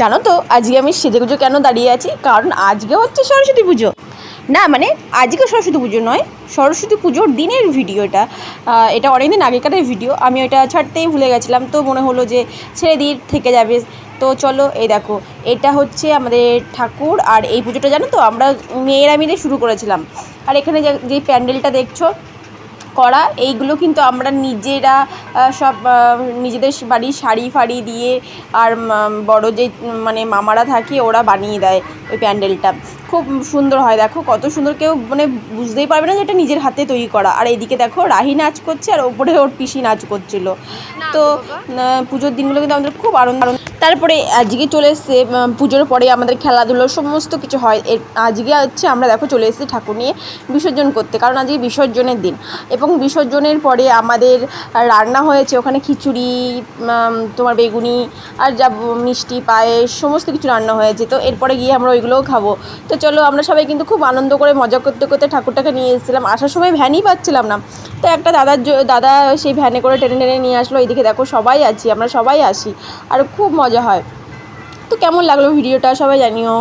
জানো তো আজকে আমি সেজেগুজে কেন দাঁড়িয়ে আছি? কারণ আজকে হচ্ছে সরস্বতী পুজো। না মানে আজকে সরস্বতী পুজো নয়, সরস্বতী পুজোর দিনের ভিডিও এটা। এটা অনেকদিন আগেকার ভিডিও, আমি ওটা ছাড়তেই ভুলে গেছিলাম, তো মনে হলো যে ছেড়ে দিয়ে থেকে যাবে। তো চলো, এই দেখো, এটা হচ্ছে আমাদের ঠাকুর। আর এই পুজোটা জানো তো আমরা মেয়েরা মিলে শুরু করেছিলাম। আর এখানে যে প্যান্ডেলটা দেখছো করা, এইগুলো কিন্তু আমরা নিজেরা সব নিজেদের বাড়ির শাড়ি ফাড়ি দিয়ে আর বড় যে মানে মামারা থাকে ওরা বানিয়ে দেয় ওই প্যান্ডেলটা। খুব সুন্দর হয়, দেখো কত সুন্দর, কেউ মানে বুঝতেই পারবে না যে এটা নিজের হাতে তৈরি করা। আর এইদিকে দেখো রাহি নাচ করছে আর ওপরে ওর পিসি নাচ করছিল। তো পুজোর দিনগুলো কিন্তু আমাদের খুব আনন্দ। তারপরে আজকে চলে এসছে পুজোর পরে আমাদের খেলাধুলো সমস্ত কিছু হয়। আজকে হচ্ছে আমরা দেখো চলে এসেছি ঠাকুর নিয়ে বিসর্জন করতে, কারণ আজকে বিসর্জনের দিন। এবং বিসর্জনের পরে আমাদের রান্না হয়েছে ওখানে খিচুড়ি, তোমার বেগুনি আর যা মিষ্টি পায়েস সমস্ত কিছু রান্না হয়েছে। তো এরপরে গিয়ে আমরা ওইগুলোও খাবো। তো চলো, আমরা সবাই কিন্তু খুব আনন্দ করে মজা করতে করতে ঠাকুরটাকে নিয়ে এসেছিলাম। আসার সময় ভ্যানই পাচ্ছিলাম না, তো একটা দাদা সেই ভ্যানে করে টেনে টেনে নিয়ে আসলো। এইদিকে দেখো সবাই আছি, আমরা সবাই আসি আর খুব মজা হয়। তো কেমন লাগলো ভিডিওটা সবাই জানিও।